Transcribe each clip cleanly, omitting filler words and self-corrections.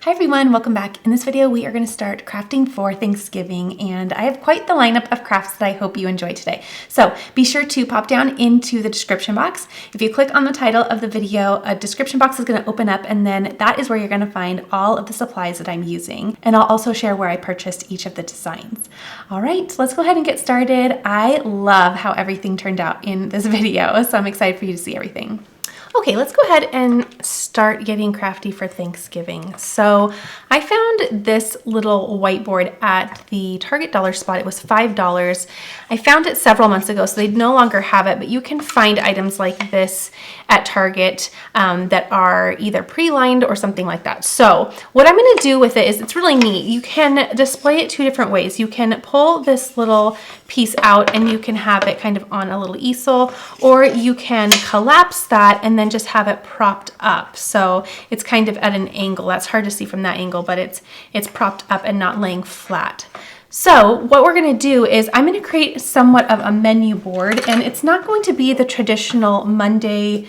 Hi everyone, welcome back. In this video, we are going to start crafting for Thanksgiving, and I have quite the lineup of crafts that I hope you enjoy today. So be sure to pop down into the description box. If you click on the title of the video, a description box is going to open up, and then that is where you're going to find all of the supplies that I'm using. And I'll also share where I purchased each of the designs. All right, let's go ahead and get started. I love how everything turned out in this video, so I'm excited for you to see everything. Okay, let's go ahead and start getting crafty for Thanksgiving. So I found this little whiteboard at the Target dollar spot. It was $5. I found it several months ago, so they no longer have it, but you can find items like this at Target that are either pre-lined or something like that. So what I'm gonna do with it is, it's really neat. You can display it two different ways. You can pull this little piece out and you can have it kind of on a little easel, or you can collapse that and then just have it propped up. So it's kind of at an angle. That's hard to see from that angle, but it's propped up and not laying flat. So what we're gonna do is I'm gonna create somewhat of a menu board, and it's not going to be the traditional Monday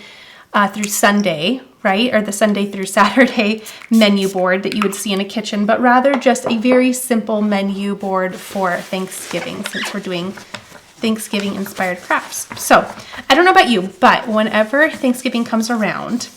through Sunday, right? Or the Sunday through Saturday menu board that you would see in a kitchen, but rather just a very simple menu board for Thanksgiving, since we're doing Thanksgiving inspired crafts. So I don't know about you, but whenever Thanksgiving comes around,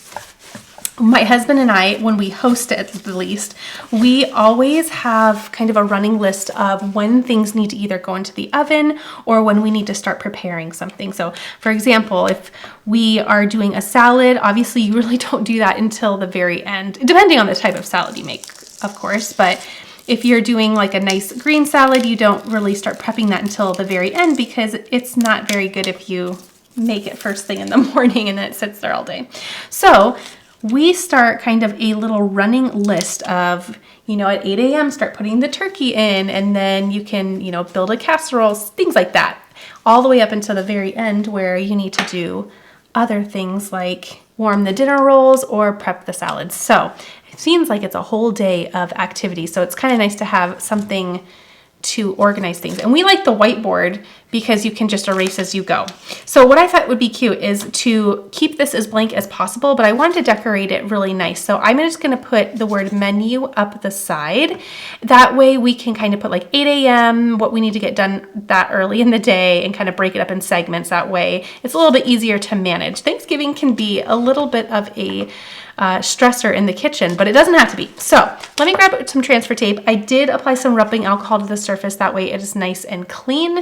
my husband and I, when we host it at the least, we always have kind of a running list of when things need to either go into the oven or when we need to start preparing something. So for example, if we are doing a salad, obviously you really don't do that until the very end, depending on the type of salad you make, of course. But if you're doing like a nice green salad, you don't really start prepping that until the very end, because it's not very good if you make it first thing in the morning and then it sits there all day. So we start kind of a little running list of, at 8 a.m. start putting the turkey in, and then you can, build a casserole, things like that, all the way up until the very end where you need to do other things like warm the dinner rolls or prep the salads. So it seems like it's a whole day of activity. So it's kind of nice to have something to organize things. And we like the whiteboard because you can just erase as you go. So what I thought would be cute is to keep this as blank as possible, but I wanted to decorate it really nice. So I'm just gonna put the word menu up the side. That way we can kind of put like 8 a.m., what we need to get done that early in the day, and kind of break it up in segments. That way it's a little bit easier to manage. Thanksgiving can be a little bit of a stressor in the kitchen, but it doesn't have to be. So let me grab some transfer tape. I did apply some rubbing alcohol to the surface. That way it is nice and clean.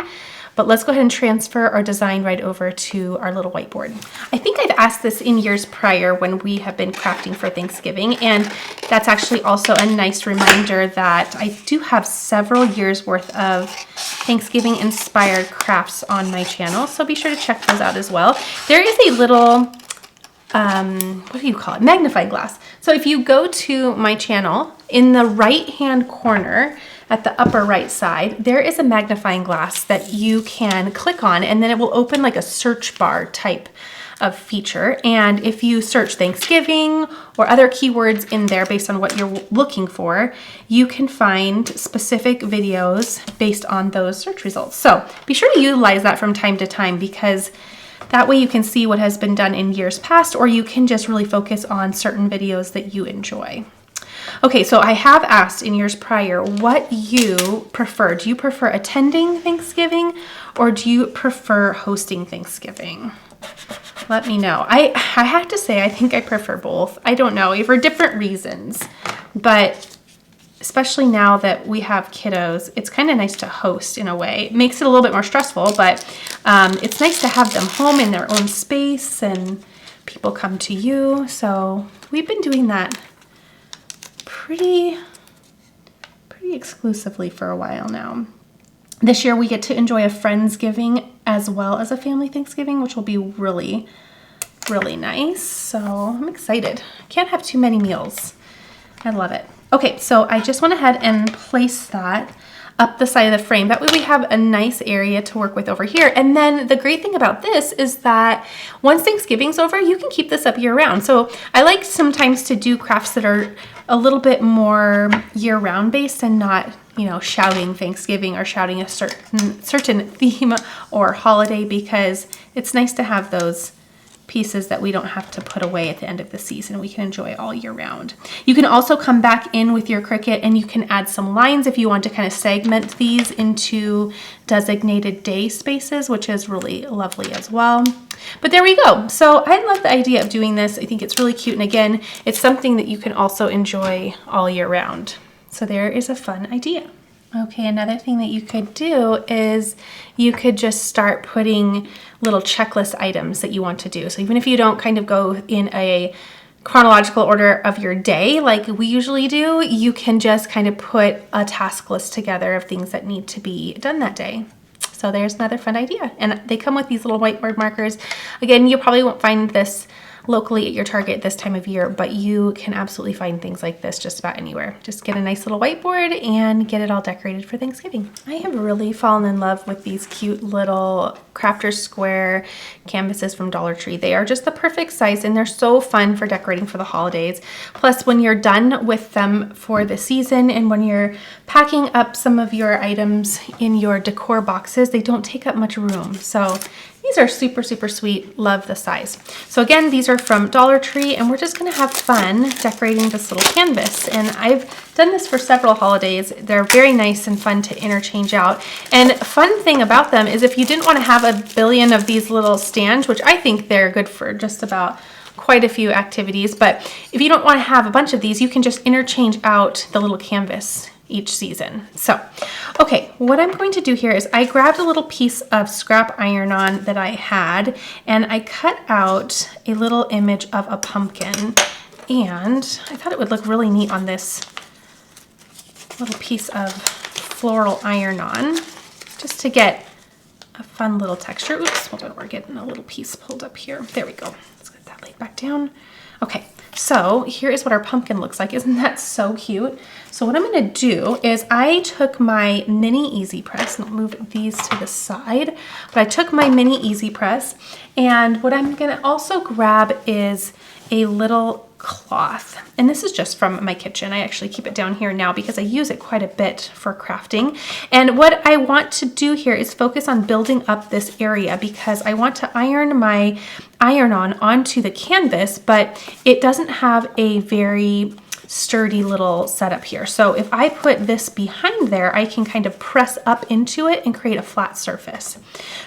But let's go ahead and transfer our design right over to our little whiteboard. I think I've asked this in years prior when we have been crafting for Thanksgiving, and that's actually also a nice reminder that I do have several years worth of Thanksgiving inspired crafts on my channel. So be sure to check those out as well. There is a little what do you call it? Magnifying glass. So if you go to my channel, in the right hand corner at the upper right side, there is a magnifying glass that you can click on, and then it will open like a search bar type of feature. And if you search Thanksgiving or other keywords in there based on what you're looking for, you can find specific videos based on those search results. So be sure to utilize that from time to time, because that way you can see what has been done in years past, or you can just really focus on certain videos that you enjoy. Okay, so I have asked in years prior what you prefer. Do you prefer attending Thanksgiving, or do you prefer hosting Thanksgiving? Let me know. I have to say, I think I prefer both. I don't know, for different reasons, but especially now that we have kiddos, it's kind of nice to host in a way. It makes it a little bit more stressful, but it's nice to have them home in their own space and people come to you. So we've been doing that pretty exclusively for a while now. This year we get to enjoy a Friendsgiving as well as a family Thanksgiving, which will be really, really nice. So I'm excited. Can't have too many meals. I love it. Okay, so I just went ahead and placed that up the side of the frame. That way we have a nice area to work with over here. And then the great thing about this is that once Thanksgiving's over, you can keep this up year round. So I like sometimes to do crafts that are a little bit more year round based and not, shouting Thanksgiving or shouting a certain theme or holiday, because it's nice to have those pieces that we don't have to put away at the end of the season. We can enjoy all year round. You can also come back in with your Cricut and you can add some lines if you want to kind of segment these into designated day spaces, which is really lovely as well. But there we go. So I love the idea of doing this. I think it's really cute. And again, it's something that you can also enjoy all year round. So there is a fun idea. Okay, another thing that you could do is you could just start putting little checklist items that you want to do. So even if you don't kind of go in a chronological order of your day like we usually do, you can just kind of put a task list together of things that need to be done that day. So there's another fun idea. And they come with these little whiteboard markers. Again, you probably won't find this locally at your Target this time of year, but you can absolutely find things like this just about anywhere. Just get a nice little whiteboard and get it all decorated for Thanksgiving. I have really fallen in love with these cute little Crafter's Square canvases from Dollar Tree. They are just the perfect size and they're so fun for decorating for the holidays. Plus, when you're done with them for the season and when you're packing up some of your items in your decor boxes, they don't take up much room. So these are super, super sweet. Love the size. So again, these are from Dollar Tree and we're just gonna have fun decorating this little canvas. And I've done this for several holidays. They're very nice and fun to interchange out. And fun thing about them is if you didn't wanna have a billion of these little stands, which I think they're good for just about quite a few activities, but if you don't wanna have a bunch of these, you can just interchange out the little canvas each season. So, okay, what I'm going to do here is I grabbed a little piece of scrap iron-on that I had and I cut out a little image of a pumpkin, and I thought it would look really neat on this little piece of floral iron-on just to get a fun little texture. Oops, hold on, we're getting a little piece pulled up here. There we go. Let's get that laid back down. Okay, so here is what our pumpkin looks like. Isn't that so cute? So what I'm gonna do is I took my mini Easy Press, and I'll move these to the side, but I took my mini Easy Press, and what I'm gonna also grab is a little cloth. And this is just from my kitchen. I actually keep it down here now because I use it quite a bit for crafting. And what I want to do here is focus on building up this area because I want to iron my iron-on onto the canvas, but it doesn't have a very sturdy little setup here. So if I put this behind there, I can kind of press up into it and create a flat surface.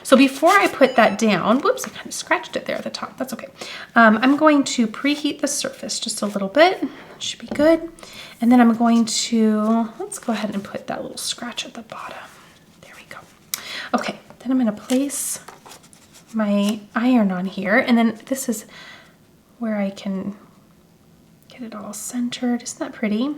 So before I put that down, whoops, I kind of scratched it there at the top. That's okay. I'm going to preheat the surface just a little bit. That should be good. And then I'm going to, let's go ahead and put that little scratch at the bottom. There we go. Okay, then I'm going to place my iron on here. And then this is where I can get it all centered. Isn't that pretty?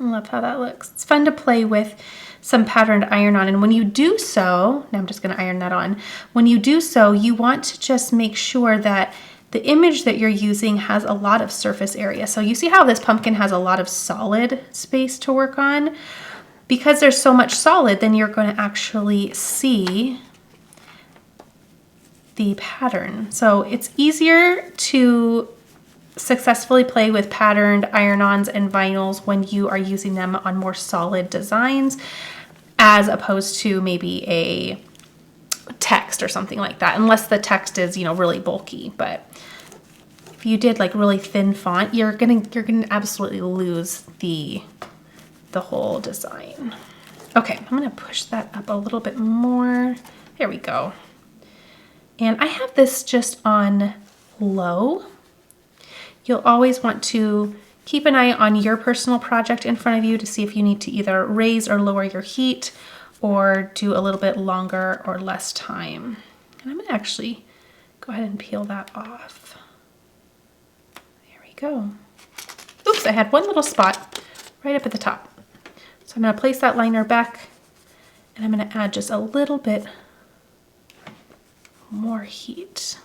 I love how that looks. It's fun to play with some patterned iron-on, and when you do so, now I'm just going to iron that on. When you do so, you want to just make sure that the image that you're using has a lot of surface area. So you see how this pumpkin has a lot of solid space to work on? Because there's so much solid, then you're going to actually see the pattern. So it's easier to successfully play with patterned iron-ons and vinyls when you are using them on more solid designs as opposed to maybe a text or something like that, unless the text is, you know, really bulky. But if you did like really thin font, you're gonna absolutely lose the whole design. Okay, I'm gonna push that up a little bit more. There we go. And I have this just on low. You'll always want to keep an eye on your personal project in front of you to see if you need to either raise or lower your heat or do a little bit longer or less time. And I'm gonna actually go ahead and peel that off. There we go. Oops, I had one little spot right up at the top. So I'm gonna place that liner back and I'm gonna add just a little bit more heat.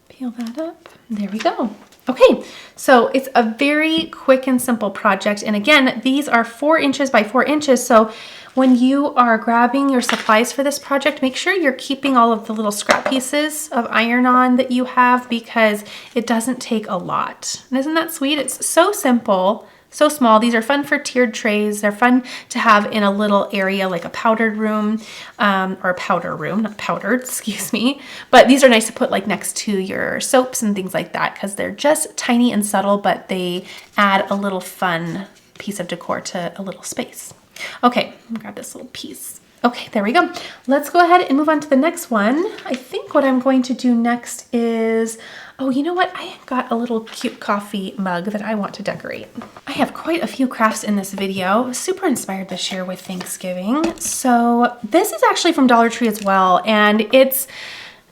Peel that up. There we go. Okay, so it's a very quick and simple project. And again, these are 4 inches by 4 inches. So when you are grabbing your supplies for this project, make sure you're keeping all of the little scrap pieces of iron-on that you have because it doesn't take a lot. And isn't that sweet? It's so simple, So small. These are fun for tiered trays. They're fun to have in a little area like a powdered room, or a powder room, not powdered, excuse me. But these are nice to put like next to your soaps and things like that because they're just tiny and subtle, but they add a little fun piece of decor to a little space. Okay, I'm gonna grab this little piece. Okay, there we go. Let's go ahead and move on to the next one. I think what I'm going to do next is, oh, you know what? I got a little cute coffee mug that I want to decorate. I have quite a few crafts in this video, super inspired this year with Thanksgiving. So this is actually from Dollar Tree as well, and it's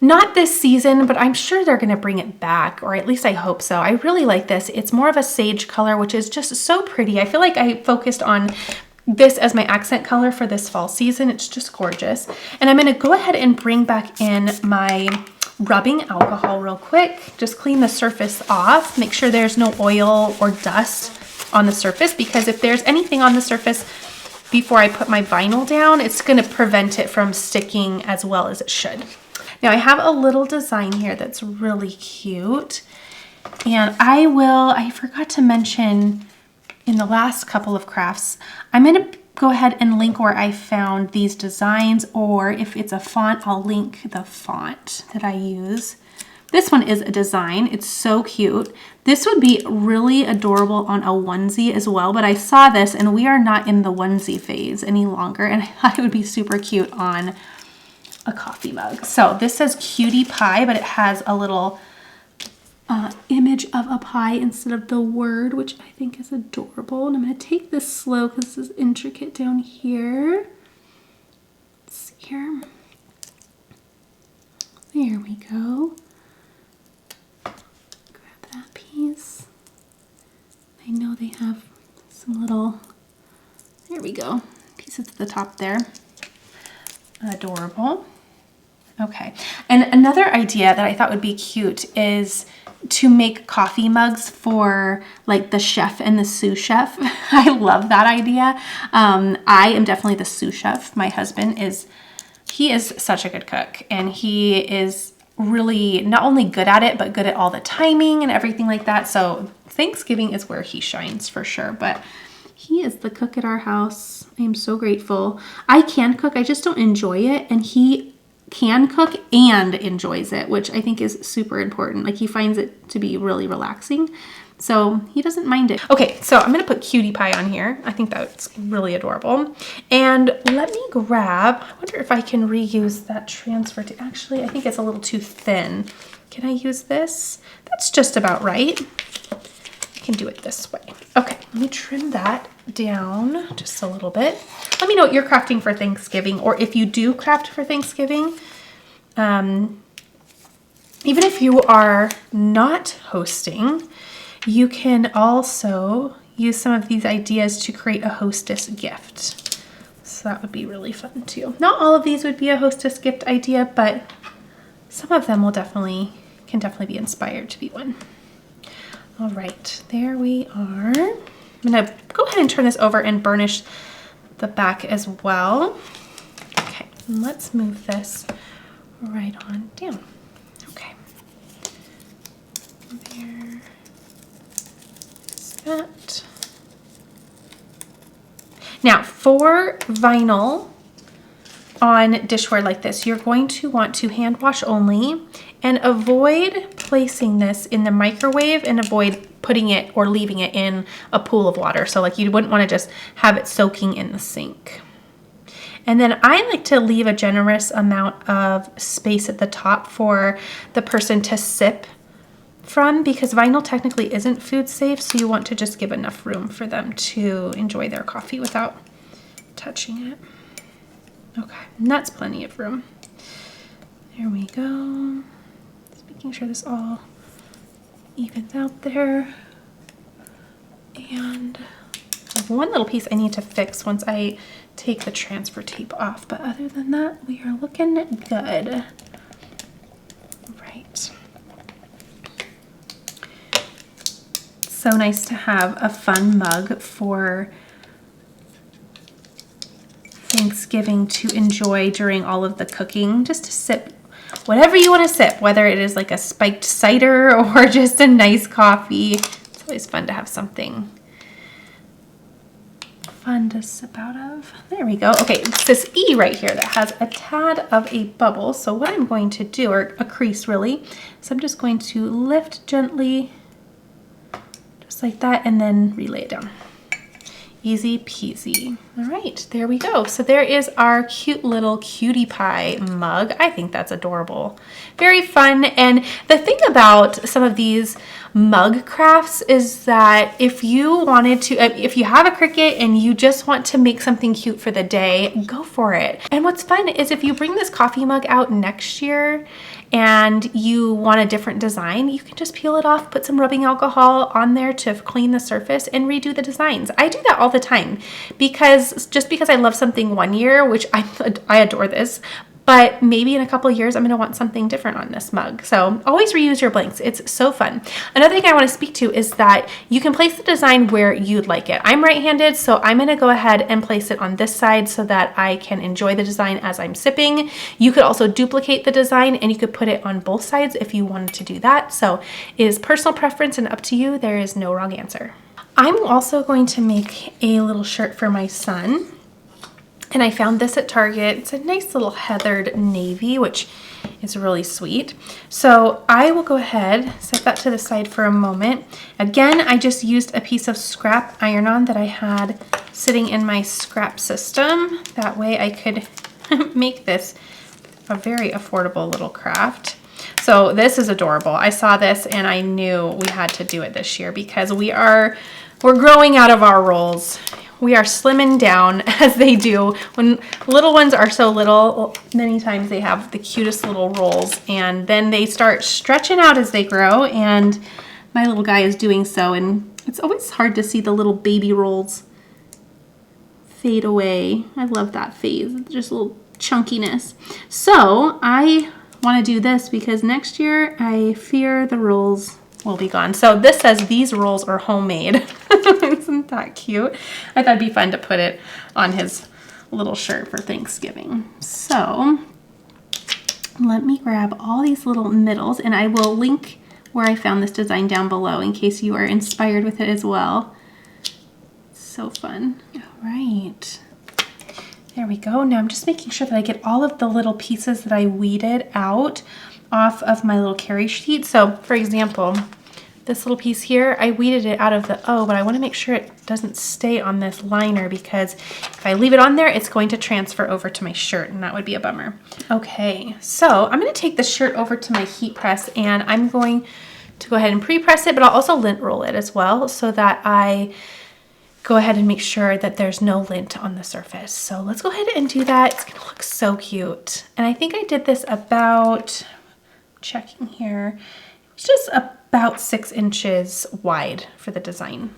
not this season, but I'm sure they're gonna bring it back, or at least I hope so. I really like this. It's more of a sage color, which is just so pretty. I feel like I focused on this as my accent color for this fall season. It's just gorgeous. And I'm gonna go ahead and bring back in my rubbing alcohol real quick. Just clean the surface off. Make sure there's no oil or dust on the surface, because if there's anything on the surface before I put my vinyl down, it's gonna prevent it from sticking as well as it should. Now I have a little design here that's really cute. And I forgot to mention in the last couple of crafts, I'm gonna go ahead and link where I found these designs, or if it's a font, I'll link the font that I use. This one is a design. It's so cute. This would be really adorable on a onesie as well, but I saw this and we are not in the onesie phase any longer, and I thought it would be super cute on a coffee mug. So this says cutie pie, but it has a little image of a pie instead of the word, which I think is adorable. And I'm going to take this slow because this is intricate down here. Let's see here. There we go. Grab that piece. I know they have some little, there we go, pieces at the top there. Adorable. Okay, and another idea that I thought would be cute is to make coffee mugs for like the chef and the sous chef. I love that idea. I am definitely the sous chef. My husband he is such a good cook, and he is really not only good at it, but good at all the timing and everything like that. So Thanksgiving is where he shines for sure, but he is the cook at our house. I am so grateful. I can cook, I just don't enjoy it, and he can cook and enjoys it, which I think is super important. Like, he finds it to be really relaxing, so he doesn't mind it. Okay, so I'm gonna put cutie pie on here. I think that's really adorable. And let me grab, I wonder if I can reuse that transfer to, actually, I think it's a little too thin. Can I use this? That's just about right. I can do it this way. Okay, let me trim that down just a little bit. Let me know what you're crafting for Thanksgiving, or if you do craft for Thanksgiving. Even if you are not hosting, you can also use some of these ideas to create a hostess gift. So that would be really fun too. Not all of these would be a hostess gift idea, but some of them can definitely be inspired to be one. All right, there we are. I'm gonna go ahead and turn this over and burnish the back as well. Okay, let's move this right on down. Okay, there's that. Now, for vinyl on dishware like this, you're going to want to hand wash only, and avoid placing this in the microwave, and avoid putting it or leaving it in a pool of water. So like, you wouldn't want to just have it soaking in the sink. And then I like to leave a generous amount of space at the top for the person to sip from, because vinyl technically isn't food safe, so you want to just give enough room for them to enjoy their coffee without touching it. Okay, and that's plenty of room. There we go. Just making sure this all evens out there. And I have one little piece I need to fix once I take the transfer tape off, but other than that, we are looking good. Right. So nice to have a fun mug for Thanksgiving to enjoy during all of the cooking, just to sip whatever you want to sip, whether it is like a spiked cider or just a nice coffee. It's always fun to have something fun to sip out of. There we go. Okay, it's this E right here that has a tad of a bubble. So what I'm going to do, or a crease really, so I'm just going to lift gently, just like that, and then relay it down. Easy peasy. All right, there we go. So there is our cute little cutie pie mug. I think that's adorable. Very fun. And the thing about some of these mug crafts is that if you wanted to, if you have a Cricut and you just want to make something cute for the day, go for it. And what's fun is if you bring this coffee mug out next year and you want a different design, you can just peel it off, put some rubbing alcohol on there to clean the surface and redo the designs. I do that all the time because just because I love something one year, which I adore this, but maybe in a couple of years, I'm gonna want something different on this mug. So always reuse your blanks. It's so fun. Another thing I wanna speak to is that you can place the design where you'd like it. I'm right-handed, so I'm gonna go ahead and place it on this side so that I can enjoy the design as I'm sipping. You could also duplicate the design and you could put it on both sides if you wanted to do that. So it is personal preference and up to you. There is no wrong answer. I'm also going to make a little shirt for my son. And I found this at Target. It's a nice little heathered navy, which is really sweet. So I will go ahead, set that to the side for a moment. Again, I just used a piece of scrap iron-on that I had sitting in my scrap system. That way I could make this a very affordable little craft. So this is adorable. I saw this and I knew we had to do it this year because we're growing out of our rolls. We are slimming down as they do. When little ones are so little, many times they have the cutest little rolls and then they start stretching out as they grow, and my little guy is doing so, and it's always hard to see the little baby rolls fade away. I love that phase, just a little chunkiness. So I want to do this because next year I fear the rolls will be gone. So this says these rolls are homemade. Isn't that cute? I thought it'd be fun to put it on his little shirt for Thanksgiving. So let me grab all these little middles, and I will link where I found this design down below in case you are inspired with it as well. So fun. All right. There we go. Now I'm just making sure that I get all of the little pieces that I weeded out off of my little carry sheet. So for example, this little piece here, I weeded it out of the O, but I want to make sure it doesn't stay on this liner because if I leave it on there, it's going to transfer over to my shirt and that would be a bummer. Okay, so I'm going to take the shirt over to my heat press and I'm going to go ahead and pre-press it, but I'll also lint roll it as well so that I go ahead and make sure that there's no lint on the surface. So let's go ahead and do that. It's going to look so cute. And I think I did this about, checking here, it's just about 6 inches wide for the design.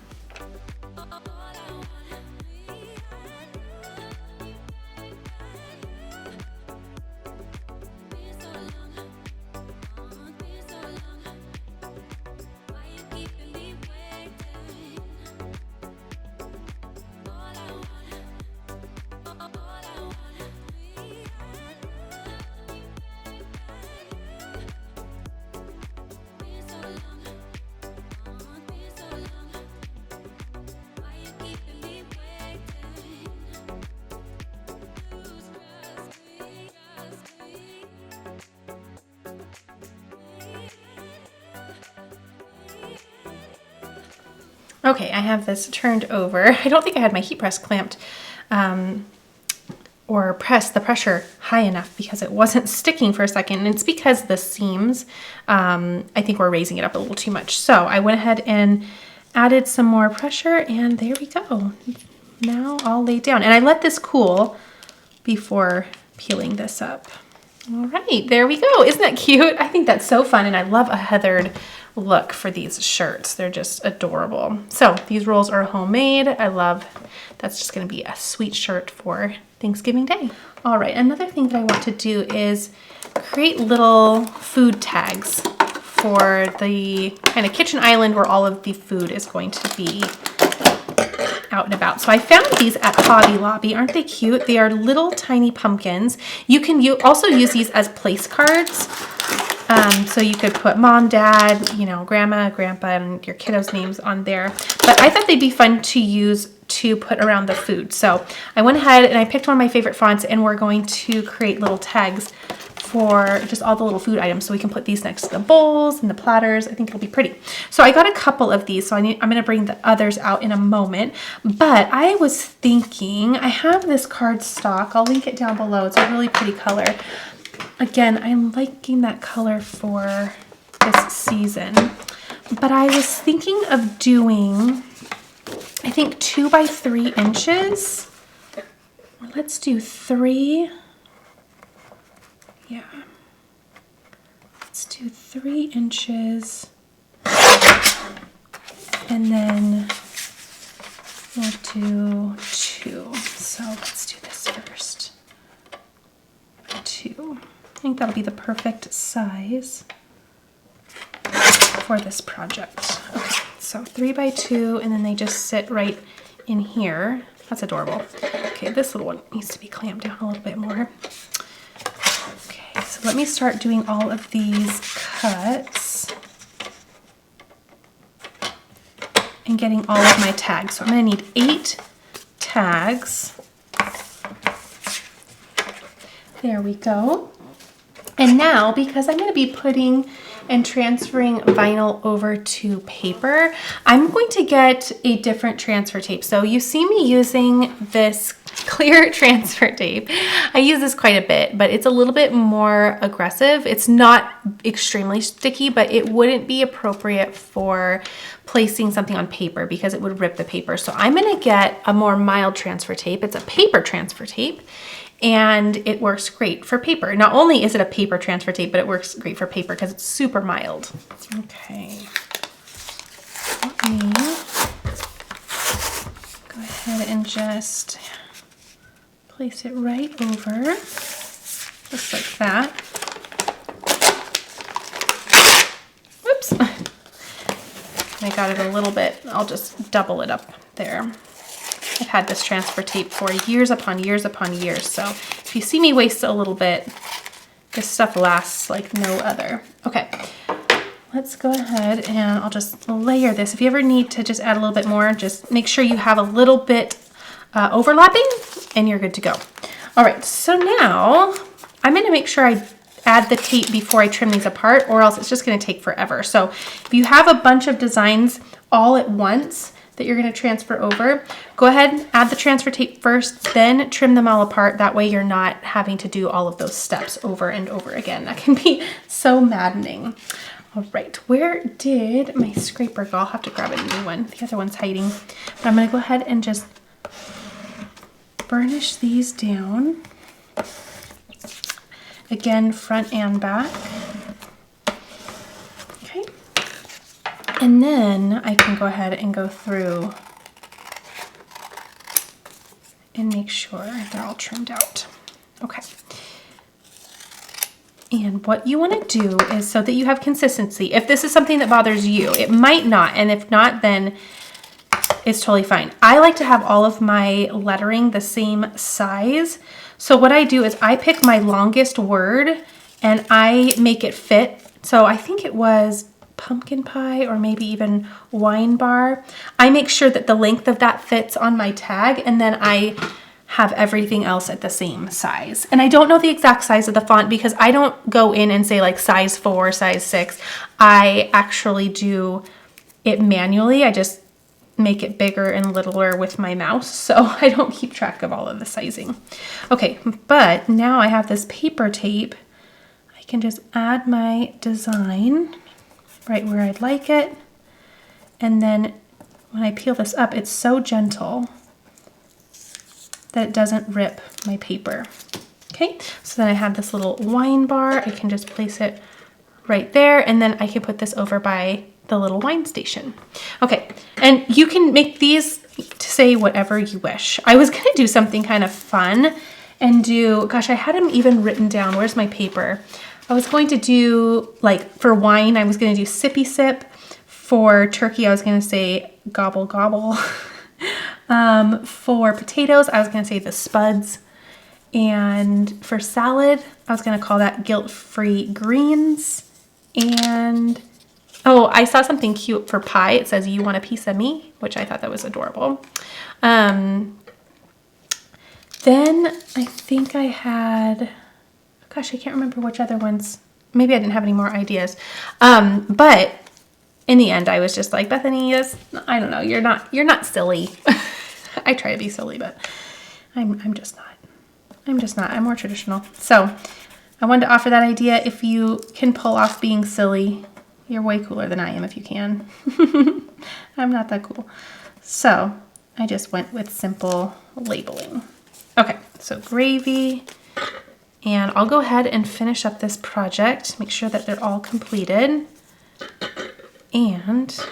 Okay, I have this turned over. I don't think I had my heat press clamped or pressed the pressure high enough because it wasn't sticking for a second. And it's because the seams, I think we're raising it up a little too much. So I went ahead and added some more pressure and there we go. Now I'll lay down. And I let this cool before peeling this up. All right, there we go. Isn't that cute? I think that's so fun and I love a heathered look for these shirts. They're just adorable. So these rolls are homemade. I love, that's just gonna be a sweet shirt for Thanksgiving Day. All right, another thing that I want to do is create little food tags for the kind of kitchen island where all of the food is going to be out and about. So I found these at Hobby Lobby. Aren't they cute? They are little tiny pumpkins. You can also use these as place cards. So you could put mom, dad, you know, grandma, grandpa, and your kiddos' names on there. But I thought they'd be fun to use to put around the food. So I went ahead and I picked one of my favorite fonts, and we're going to create little tags for just all the little food items, so we can put these next to the bowls and the platters. I think it'll be pretty. So I got a couple of these, so I'm going to bring the others out in a moment. But I was thinking, I have this cardstock. I'll link it down below. It's a really pretty color. Again, I'm liking that color for this season. But I was thinking of doing, I think 2 by 3 inches. Let's do 3. Yeah, let's do 3 inches, and then we'll do 2. So let's do this first. 2. I think that'll be the perfect size for this project. Okay, so 3 by 2, and then they just sit right in here. That's adorable. Okay, this little one needs to be clamped down a little bit more. So let me start doing all of these cuts and getting all of my tags. So I'm going to need 8 tags. There we go. And now, because I'm going to be putting and transferring vinyl over to paper, I'm going to get a different transfer tape. So you see me using this clear transfer tape. I use this quite a bit, but it's a little bit more aggressive. It's not extremely sticky, but it wouldn't be appropriate for placing something on paper because it would rip the paper. So I'm going to get a more mild transfer tape. It's a paper transfer tape, and it works great for paper. Not only is it a paper transfer tape, but it works great for paper because it's super mild. Okay. Let me go ahead and just place it right over, just like that. Whoops. I got it a little bit. I'll just double it up there. I've had this transfer tape for years upon years upon years, so if you see me waste a little bit, this stuff lasts like no other. Okay, let's go ahead and I'll just layer this. If you ever need to just add a little bit more, just make sure you have a little bit overlapping and you're good to go. All right, so now I'm going to make sure I add the tape before I trim these apart, or else it's just going to take forever. So if you have a bunch of designs all at once that you're going to transfer over, go ahead and add the transfer tape first, then trim them all apart. That way you're not having to do all of those steps over and over again. That can be so maddening. All right, where did my scraper go? I'll have to grab a new one. The other one's hiding. But I'm going to go ahead and just burnish these down. Again, front and back. Okay. And then I can go ahead and go through and make sure they're all trimmed out. Okay. And what you want to do is, so that you have consistency, if this is something that bothers you, it might not, and if not, then it's totally fine. I like to have all of my lettering the same size. So what I do is I pick my longest word and I make it fit. So I think it was pumpkin pie or maybe even wine bar. I make sure that the length of that fits on my tag, and then I have everything else at the same size. And I don't know the exact size of the font because I don't go in and say like size 4, size 6. I actually do it manually. I just make it bigger and littler with my mouse, so I don't keep track of all of the sizing. Okay, but now I have this paper tape. I can just add my design right where I'd like it, and then when I peel this up, it's so gentle that it doesn't rip my paper. Okay, so then I have this little wine bar. I can just place it right there, and then I can put this over by the little wine station. Okay, and you can make these to say whatever you wish. I was gonna do something kind of fun and do, gosh, I had them even written down. Where's my paper? I was going to do, like, for wine, I was gonna do sippy sip. For turkey, I was gonna say gobble gobble. For potatoes, I was gonna say the spuds. And for salad, I was gonna call that guilt-free greens. And Oh, I saw something cute for pie. It says, "You want a piece of me?" Which I thought that was adorable. Then I think I had, gosh, I can't remember which other ones. Maybe I didn't have any more ideas. But in the end, I was just like, Bethany, I don't know. You're not silly. I try to be silly, but I'm just not. I'm more traditional. So I wanted to offer that idea. If you can pull off being silly, you're way cooler than I am if you can. I'm not that cool. So I just went with simple labeling. Okay, so gravy. And I'll go ahead and finish up this project, make sure that they're all completed, and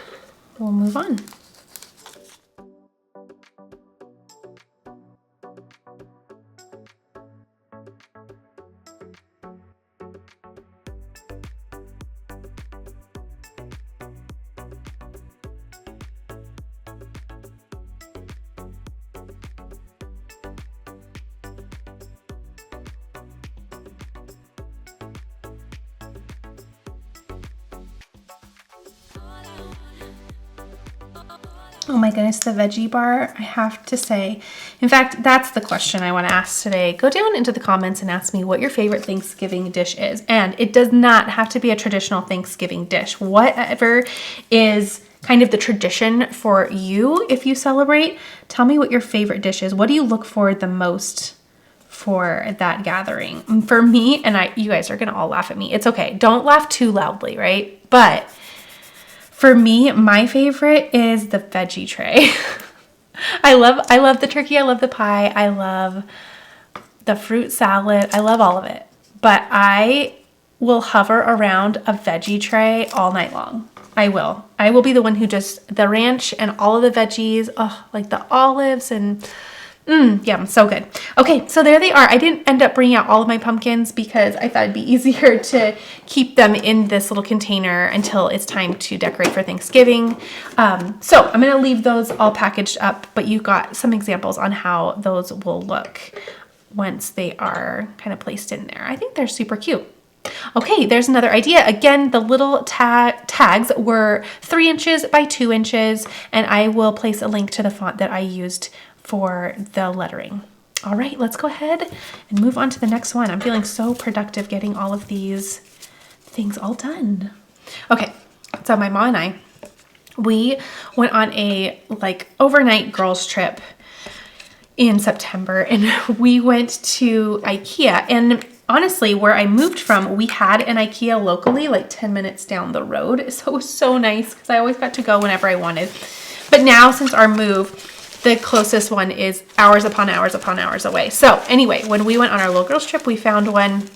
we'll move on. Oh my goodness, the veggie bar, I have to say, in fact, that's the question I want to ask today. Go down into the comments and ask me what your favorite Thanksgiving dish is. And it does not have to be a traditional Thanksgiving dish. Whatever is kind of the tradition for you if you celebrate, tell me what your favorite dish is. What do you look for the most for that gathering? For me, and you guys are going to all laugh at me. It's okay. Don't laugh too loudly, right? But for me, my favorite is the veggie tray. I love the turkey. I love the pie. I love the fruit salad. I love all of it. But I will hover around a veggie tray all night long. I will. I will be the one who just, the ranch and all of the veggies, like the olives and yeah, so good. Okay, so there they are. I didn't end up bringing out all of my pumpkins because I thought it'd be easier to keep them in this little container until it's time to decorate for Thanksgiving. So I'm gonna leave those all packaged up, but you got some examples on how those will look once they are kind of placed in there. I think they're super cute. Okay, there's another idea. Again, the little tags were 3 inches by 2 inches, and I will place a link to the font that I used for the lettering. All right, let's go ahead and move on to the next one. I'm feeling so productive getting all of these things all done. Okay, so my mom and I, we went on a overnight girls trip in September, and we went to IKEA. And honestly, where I moved from, we had an IKEA locally, like 10 minutes down the road. So it was so nice because I always got to go whenever I wanted. But now, since our move, the closest one is hours upon hours upon hours away. So anyway, when we went on our little girls trip, we found one.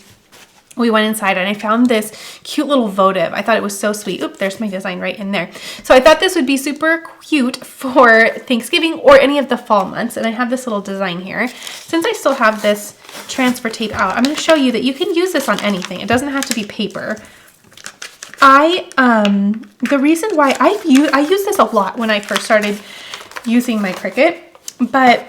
We went inside and I found this cute little votive. I thought it was so sweet. Oop, there's my design right in there. So I thought this would be super cute for Thanksgiving or any of the fall months. And I have this little design here. Since I still have this transfer tape out, I'm going to show you that you can use this on anything. It doesn't have to be paper. The reason why I use this a lot when I first started using my Cricut, but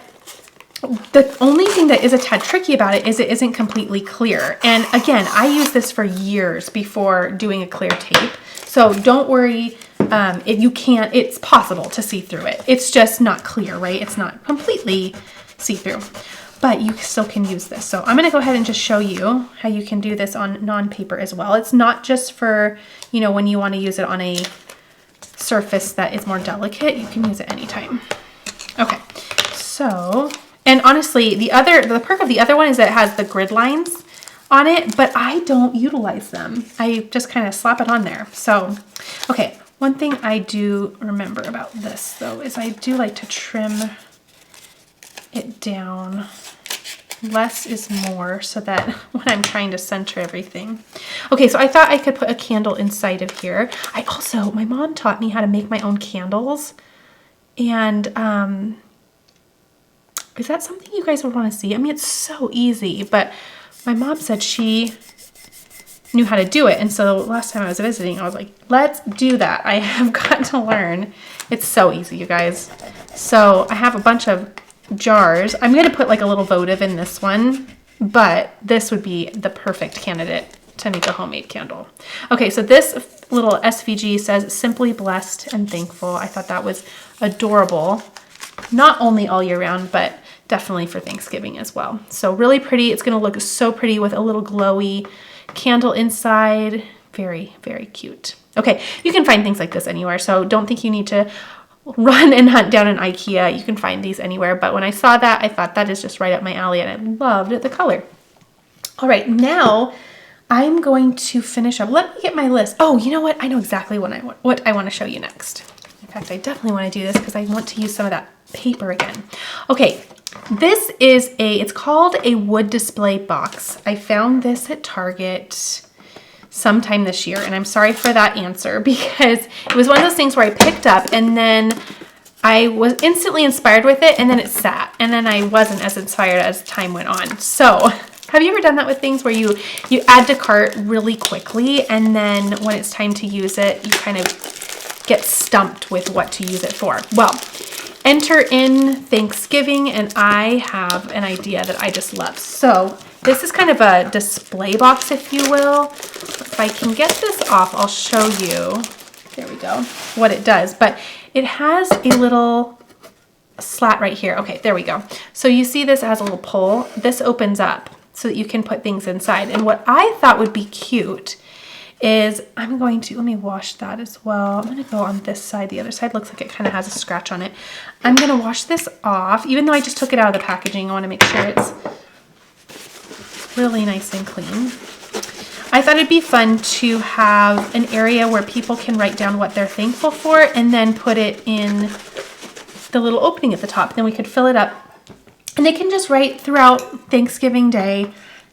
the only thing that is a tad tricky about it is it isn't completely clear. And again, I used this for years before doing a clear tape. So don't worry, it's possible to see through it. It's just not clear, right? It's not completely see-through, but you still can use this. So I'm gonna go ahead and just show you how you can do this on non-paper as well. It's not just for, when you wanna use it on a surface that is more delicate, you can use it anytime. Okay, so, and honestly, the perk of the other one is that it has the grid lines on it, but I don't utilize them. I just kind of slap it on there. So, okay, one thing I do remember about this though is I do like to trim it down. Less is more, so that when I'm trying to center everything. Okay, so I thought I could put a candle inside of here. My mom taught me how to make my own candles. And is that something you guys would want to see? I mean, it's so easy, but my mom said she knew how to do it. And so last time I was visiting, I was like, let's do that. I have got to learn. It's so easy, you guys. So I have a bunch of jars. I'm going to put like a little votive in this one, but this would be the perfect candidate to make a homemade candle. Okay, so this little SVG says simply blessed and thankful. I thought that was adorable. Not only all year round, but definitely for Thanksgiving as well. So really pretty. It's going to look so pretty with a little glowy candle inside. Very, very cute. Okay, you can find things like this anywhere, so don't think you need to run and hunt down an IKEA. You can find these anywhere, but when I saw that, I thought that is just right up my alley, and I loved the color. All right, now I'm going to finish up. Let me get my list. Oh, you know what? I know exactly what I want to show you next. In fact, I definitely want to do this because I want to use some of that paper again. Okay, this is it's called a wood display box. I found this at Target sometime this year, and I'm sorry for that answer because it was one of those things where I picked up and then I was instantly inspired with it, and then it sat, and then I wasn't as inspired as time went on. So have you ever done that with things where you add to cart really quickly, and then when it's time to use it, you kind of get stumped with what to use it for? Well, enter in Thanksgiving, and I have an idea that I just love. So this is kind of a display box, if you will. If I can get this off, I'll show you, there we go, what it does. But it has a little slat right here. Okay, there we go. So you see this has a little pull. This opens up so that you can put things inside. And what I thought would be cute is let me wash that as well. I'm gonna go on this side. The other side looks like it kind of has a scratch on it. I'm gonna wash this off. Even though I just took it out of the packaging, I wanna make sure it's really nice and clean. I thought it'd be fun to have an area where people can write down what they're thankful for and then put it in the little opening at the top. Then we could fill it up and they can just write throughout Thanksgiving Day.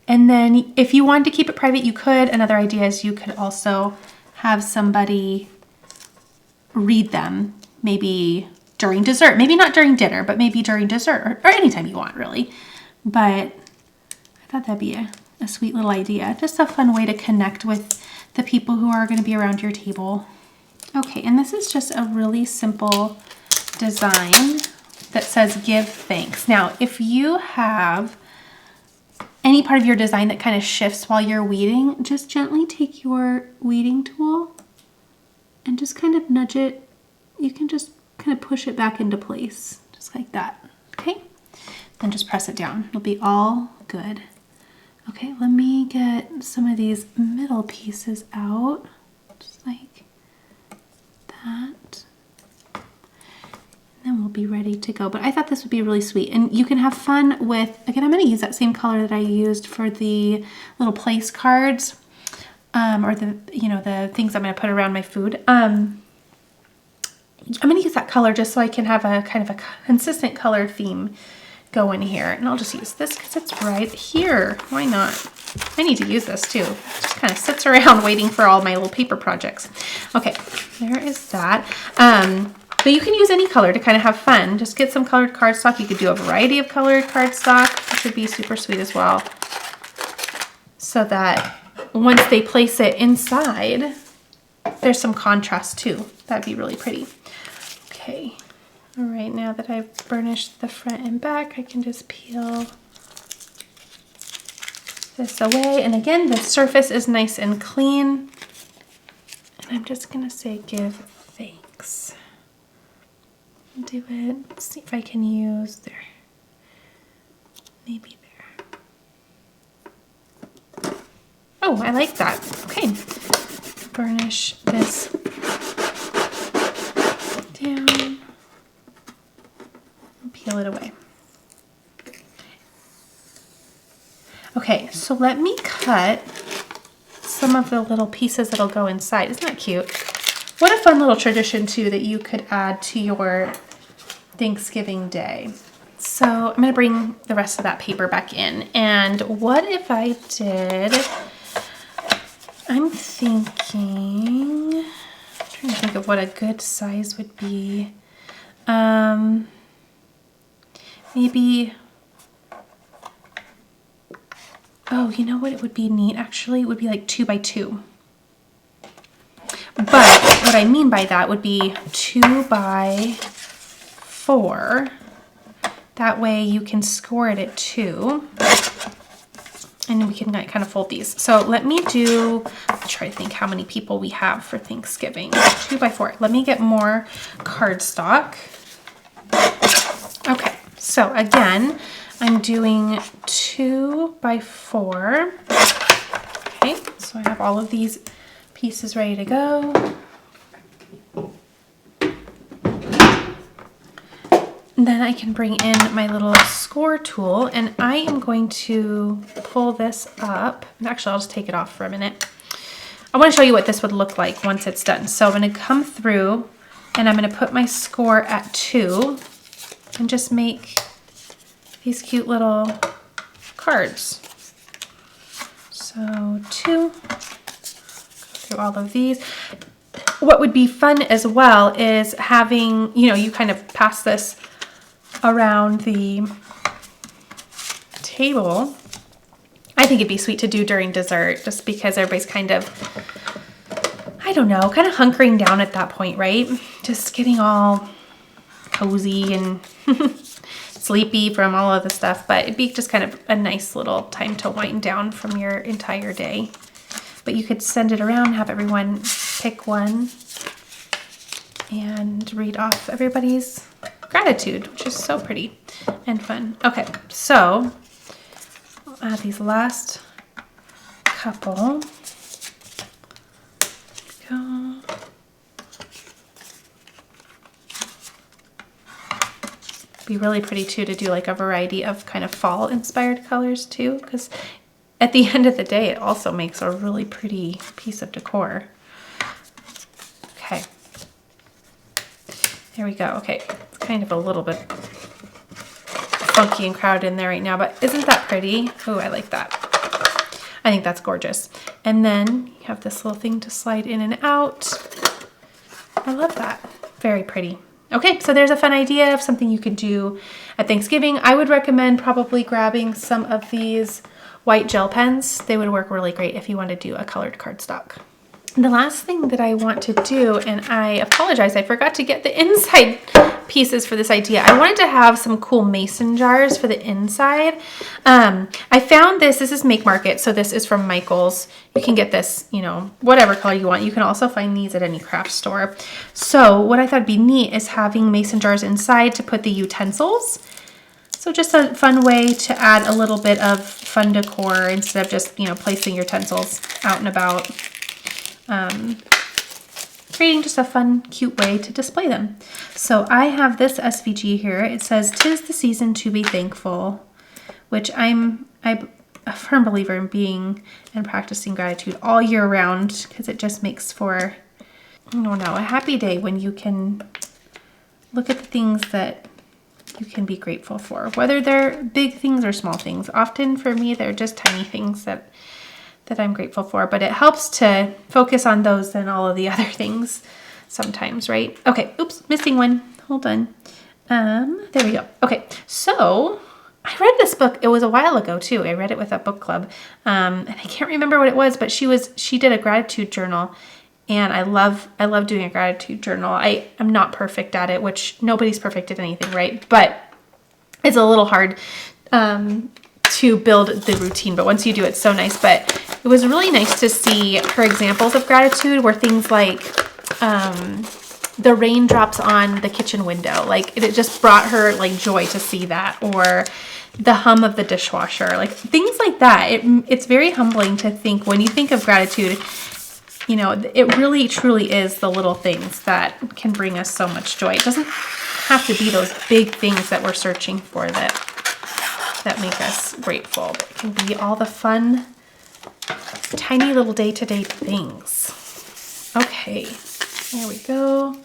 And then if you wanted to keep it private, you could. Another idea is you could also have somebody read them, maybe during dessert, maybe not during dinner, but maybe during dessert or anytime you want, really. But I thought that'd be a sweet little idea. Just a fun way to connect with the people who are going to be around your table. Okay, and this is just a really simple design that says give thanks. Now, if you have any part of your design that kind of shifts while you're weeding, just gently take your weeding tool and just kind of nudge it. You can just kind of push it back into place, just like that, okay? Then just press it down. It'll be all good. Okay, let me get some of these middle pieces out, just like that. And then we'll be ready to go. But I thought this would be really sweet. And you can have fun with, again, I'm gonna use that same color that I used for the little place cards, or the, the things I'm gonna put around my food. I'm gonna use that color just so I can have a kind of a consistent color theme go in here. And I'll just use this because it's right here. Why not? I need to use this too. It just kind of sits around waiting for all my little paper projects. Okay, there is that. But you can use any color to kind of have fun. Just get some colored cardstock. You could do a variety of colored cardstock, which would be super sweet as well. So that once they place it inside, there's some contrast too. That'd be really pretty. Okay. All right, now that I've burnished the front and back, I can just peel this away. And again, the surface is nice and clean. And I'm just gonna say give thanks. Do it. Let's see if I can use there. Maybe there. Oh, I like that. Okay. Burnish this down. And peel it away. Okay, so let me cut some of the little pieces that'll go inside. Isn't that cute? What a fun little tradition too that you could add to your Thanksgiving Day. So I'm going to bring the rest of that paper back in. And what if I did, I'm trying to think of what a good size would be. Maybe, oh, you know what it would be neat actually? It would be like 2 by 2. But what I mean by that would be 2 by 4. That way you can score it at 2. And and we can like kind of fold these. So let me try to think how many people we have for Thanksgiving. 2 by 4. Let me get more cardstock. Okay, so again, I'm doing 2 by 4. Okay, so I have all of these pieces ready to go. And then I can bring in my little score tool, and I am going to pull this up. Actually, I'll just take it off for a minute. I want to show you what this would look like once it's done. So I'm going to come through and I'm going to put my score at 2 and just make these cute little cards. So 2, go through all of these. What would be fun as well is having, you kind of pass this around the table. I think it'd be sweet to do during dessert just because everybody's kind of, I don't know, kind of hunkering down at that point, right? Just getting all cozy and sleepy from all of the stuff, but it'd be just kind of a nice little time to wind down from your entire day. But you could send it around, have everyone pick one and read off everybody's gratitude, which is so pretty and fun. Okay, so I'll add these last couple. There we go. Be really pretty too to do like a variety of kind of fall inspired colors too, because at the end of the day it also makes a really pretty piece of decor. Okay, there we go. Okay, it's kind of a little bit funky and crowded in there right now, but isn't that pretty? Oh, I like that. I think that's gorgeous. And then you have this little thing to slide in and out. I love that. Very pretty. Okay, so there's a fun idea of something you could do at Thanksgiving. I would recommend probably grabbing some of these white gel pens. They would work really great if you want to do a colored cardstock. The last thing that I want to do, and I apologize, I forgot to get the inside pieces for this idea. I wanted to have some cool mason jars for the inside. I found this is Make Market, so this is from Michael's. You can get this, whatever color you want. You can also find these at any craft store. So what I thought would be neat is having mason jars inside to put the utensils. So just a fun way to add a little bit of fun decor instead of just, placing your utensils out and about. Creating just a fun, cute way to display them. So I have this SVG here. It says, "'Tis the season to be thankful," which I'm a firm believer in being and practicing gratitude all year round, because it just makes for, a happy day when you can look at the things that you can be grateful for, whether they're big things or small things. Often for me, they're just tiny things that I'm grateful for, but it helps to focus on those than all of the other things sometimes, right? Okay, oops, missing one. Hold on. There we go. Okay, so I read this book. It was a while ago too. I read it with a book club, and I can't remember what it was, but she did a gratitude journal, and I love doing a gratitude journal. I am not perfect at it, which nobody's perfect at anything, right? But it's a little hard to build the routine, but once you do, it's so nice. But it was really nice to see her examples of gratitude were things like the raindrops on the kitchen window. Like it just brought her like joy to see that, or the hum of the dishwasher, like things like that. It's very humbling to think when you think of gratitude, it really truly is the little things that can bring us so much joy. It doesn't have to be those big things that we're searching for that make us grateful. It can be all the fun, tiny little day-to-day things. Okay, there we go.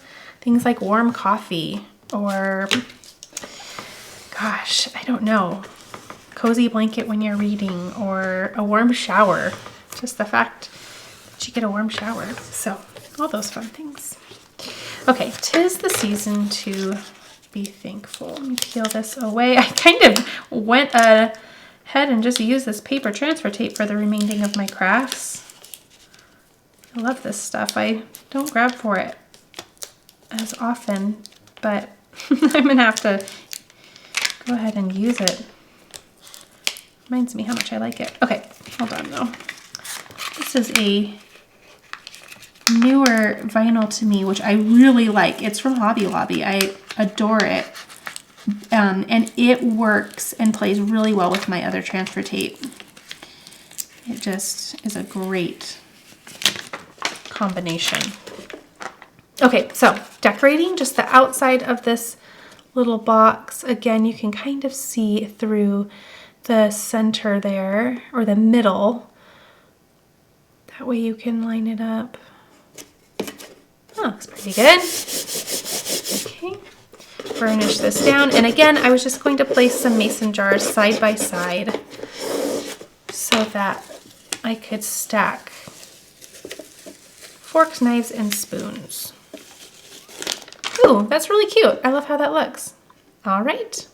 Things like warm coffee, or, gosh, I don't know, cozy blanket when you're reading, or a warm shower. Just the fact that you get a warm shower. So all those fun things. Okay, 'tis the season to be thankful. Let me peel this away. I kind of went ahead and just used this paper transfer tape for the remaining of my crafts. I love this stuff. I don't grab for it as often, but I'm gonna have to go ahead and use it Reminds me how much I like it. Okay, hold on though. This is a newer vinyl to me, which I really like. It's from Hobby Lobby. I adore it. And it works and plays really well with my other transfer tape. It just is a great combination. Okay, so decorating just the outside of this little box. Again, you can kind of see through the center there, or the middle. That way you can line it up. Oh, looks pretty good. Okay, burnish this down. And again, I was just going to place some mason jars side by side so that I could stack forks, knives, and spoons. Ooh, that's really cute. I love how that looks. All right.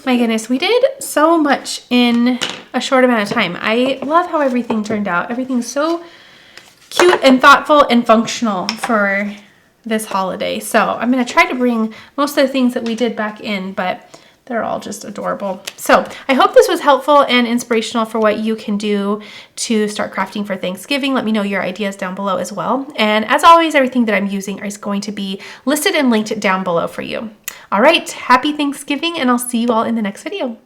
My goodness, we did so much in a short amount of time. I love how everything turned out. Everything's so cute and thoughtful and functional for this holiday. So I'm going to try to bring most of the things that we did back in, but they're all just adorable. So I hope this was helpful and inspirational for what you can do to start crafting for Thanksgiving. Let me know your ideas down below as well. And as always, everything that I'm using is going to be listed and linked down below for you. All right, happy Thanksgiving, and I'll see you all in the next video.